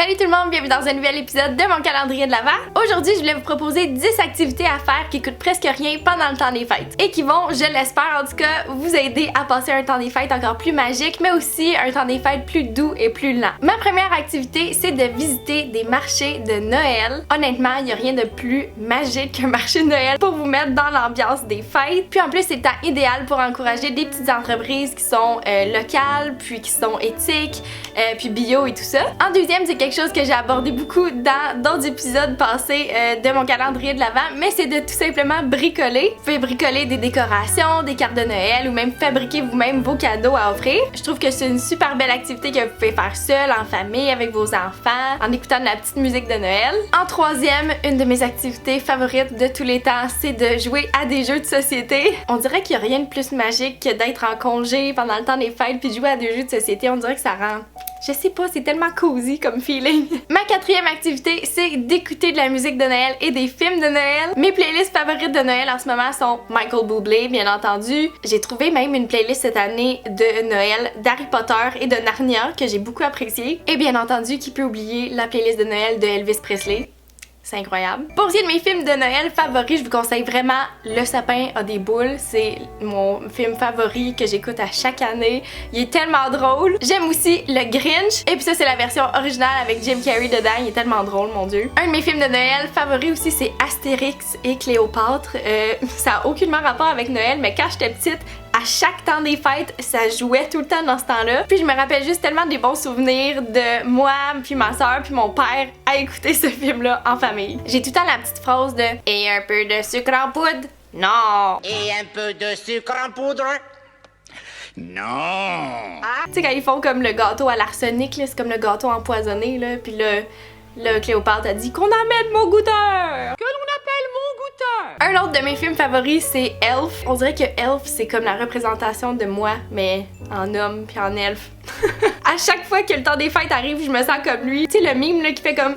Salut tout le monde, bienvenue dans un nouvel épisode de mon calendrier de l'Avent. Aujourd'hui, je voulais vous proposer 10 activités à faire qui coûtent presque rien pendant le temps des fêtes et qui vont, je l'espère en tout cas, vous aider à passer un temps des fêtes encore plus magique, mais aussi un temps des fêtes plus doux et plus lent. Ma première activité, c'est de visiter des marchés de Noël. Honnêtement, il n'y a rien de plus magique qu'un marché de Noël pour vous mettre dans l'ambiance des fêtes. Puis en plus, c'est le temps idéal pour encourager des petites entreprises qui sont locales, puis qui sont éthiques, puis bio et tout ça. En deuxième, c'est quelque chose que j'ai abordé beaucoup dans d'autres épisodes passés de mon calendrier de l'Avent, mais c'est de tout simplement bricoler. Vous pouvez bricoler des décorations, des cartes de Noël ou même fabriquer vous-même vos cadeaux à offrir. Je trouve que c'est une super belle activité que vous pouvez faire seul, en famille, avec vos enfants, en écoutant de la petite musique de Noël. En troisième, une de mes activités favorites de tous les temps, c'est de jouer à des jeux de société. On dirait qu'il n'y a rien de plus magique que d'être en congé pendant le temps des fêtes puis de jouer à des jeux de société. On dirait que ça rend... Je sais pas, c'est tellement cosy comme feeling. Ma quatrième activité, c'est d'écouter de la musique de Noël et des films de Noël. Mes playlists favorites de Noël en ce moment sont Michael Bublé, bien entendu. J'ai trouvé même une playlist cette année de Noël d'Harry Potter et de Narnia que j'ai beaucoup appréciée. Et bien entendu, qui peut oublier la playlist de Noël de Elvis Presley. C'est incroyable. Pour ce qui est de mes films de Noël favoris, je vous conseille vraiment Le sapin a des boules. C'est mon film favori que j'écoute à chaque année. Il est tellement drôle. J'aime aussi Le Grinch. Et puis ça, c'est la version originale avec Jim Carrey dedans. Il est tellement drôle, mon Dieu. Un de mes films de Noël favoris aussi, c'est Astérix et Cléopâtre. Ça a aucunement rapport avec Noël, mais quand j'étais petite, à chaque temps des fêtes, ça jouait tout le temps dans ce temps-là. Puis je me rappelle juste tellement des bons souvenirs de moi, puis ma soeur, puis mon père à écouter ce film-là en famille. J'ai tout le temps la petite phrase de « Et un peu de sucre en poudre? Non! » Et un peu de sucre en poudre? Non! Tu sais, quand ils font comme le gâteau à l'arsenic, là, c'est comme le gâteau empoisonné, là, puis là, Cléopâtre a dit qu'on emmène mon goûteur! Que l'on appelle mon goûteur! Un autre de mes films favoris, c'est Elf. On dirait que Elf, c'est comme la représentation de moi, mais en homme puis en elfe. À chaque fois que le temps des fêtes arrive, je me sens comme lui. Tu sais, le mime, là, qui fait comme...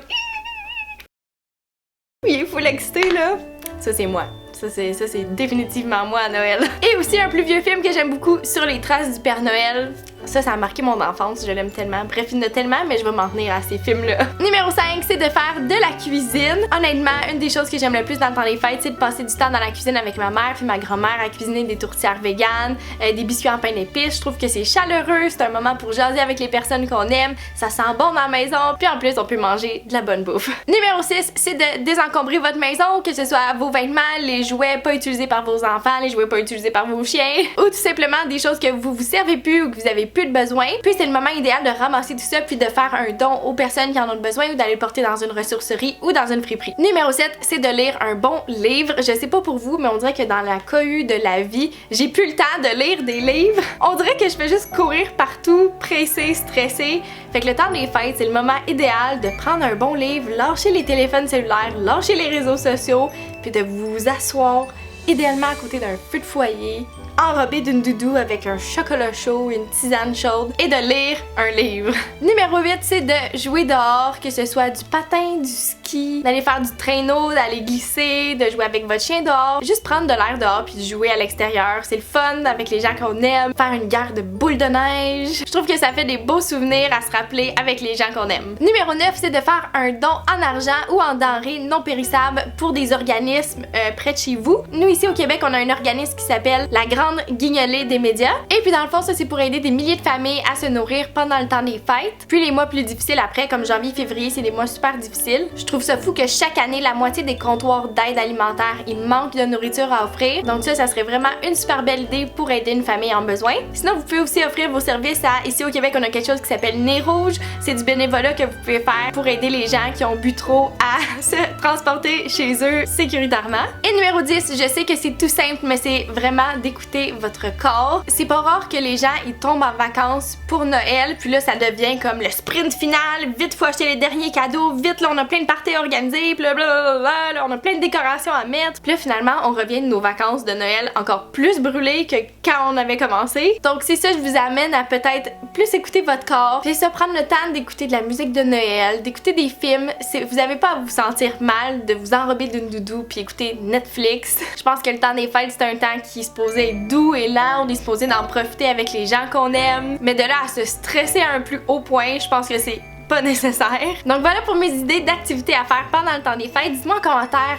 Il est full excité, là. Ça, c'est moi. Ça, c'est définitivement moi à Noël. Et aussi un plus vieux film que j'aime beaucoup, Sur les traces du Père Noël. Ça a marqué mon enfance, je l'aime tellement. Bref, il y en a tellement, mais je vais m'en tenir à ces films-là. Numéro 5, c'est de faire de la cuisine. Honnêtement, une des choses que j'aime le plus dans le temps des fêtes, c'est de passer du temps dans la cuisine avec ma mère puis ma grand-mère à cuisiner des tourtières véganes, des biscuits en pain d'épices. Je trouve que c'est chaleureux, c'est un moment pour jaser avec les personnes qu'on aime, ça sent bon dans la maison, puis en plus, on peut manger de la bonne bouffe. Numéro 6, c'est de désencombrer votre maison, que ce soit vos vêtements, les jouets pas utilisés par vos enfants, les jouets pas utilisés par vos chiens, ou tout simplement des choses que vous servez plus ou que vous avez plus de besoin. Puis c'est le moment idéal de ramasser tout ça puis de faire un don aux personnes qui en ont besoin ou d'aller le porter dans une ressourcerie ou dans une friperie. Numéro 7, c'est de lire un bon livre. Je sais pas pour vous, mais on dirait que dans la cohue de la vie, j'ai plus le temps de lire des livres. On dirait que je fais juste courir partout, pressée, stressée. Fait que le temps des fêtes, c'est le moment idéal de prendre un bon livre, lâcher les téléphones cellulaires, lâcher les réseaux sociaux, puis de vous asseoir idéalement à côté d'un feu de foyer, enrobé d'une doudou avec un chocolat chaud, une tisane chaude et de lire un livre. Numéro 8, c'est de jouer dehors, que ce soit du patin, du ski, d'aller faire du traîneau, d'aller glisser, de jouer avec votre chien dehors, juste prendre de l'air dehors puis de jouer à l'extérieur. C'est le fun avec les gens qu'on aime, faire une guerre de boules de neige. Je trouve que ça fait des beaux souvenirs à se rappeler avec les gens qu'on aime. Numéro 9, c'est de faire un don en argent ou en denrées non périssables pour des organismes près de chez vous. Nous, ici au Québec, on a un organisme qui s'appelle la Grande Guignolée des médias. Et puis dans le fond, ça c'est pour aider des milliers de familles à se nourrir pendant le temps des fêtes. Puis les mois plus difficiles après, comme janvier, février, c'est des mois super difficiles. Je trouve ça fou que chaque année, la moitié des comptoirs d'aide alimentaire, il manque de nourriture à offrir. Donc ça serait vraiment une super belle idée pour aider une famille en besoin. Sinon, vous pouvez aussi offrir vos services à... Ici au Québec, on a quelque chose qui s'appelle Nez Rouge. C'est du bénévolat que vous pouvez faire pour aider les gens qui ont bu trop à se transporter chez eux sécuritairement. Et numéro 10, je sais que c'est tout simple, mais c'est vraiment d'écouter votre corps. C'est pas rare que les gens ils tombent en vacances pour Noël, puis là ça devient comme le sprint final, vite faut acheter les derniers cadeaux, vite là on a plein de parties organisées, puis là, là on a plein de décorations à mettre, puis là finalement on revient de nos vacances de Noël encore plus brûlées que quand on avait commencé. Donc c'est ça, je vous amène à peut-être plus écouter votre corps, puis ça prendre le temps d'écouter de la musique de Noël, d'écouter des films. Vous avez pas à vous sentir mal de vous enrober d'une doudou puis écouter Netflix. Je pense que le temps des fêtes c'est un temps qui se posait doux et lent, on est supposé d'en profiter avec les gens qu'on aime. Mais de là à se stresser à un plus haut point, je pense que c'est pas nécessaire. Donc voilà pour mes idées d'activités à faire pendant le temps des fêtes. Dites-moi en commentaire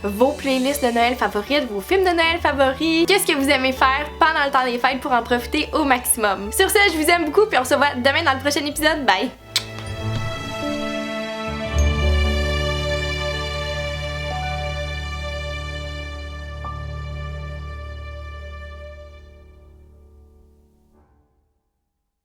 vos playlists de Noël favorites, vos films de Noël favoris, qu'est-ce que vous aimez faire pendant le temps des fêtes pour en profiter au maximum. Sur ce, je vous aime beaucoup puis on se voit demain dans le prochain épisode. Bye!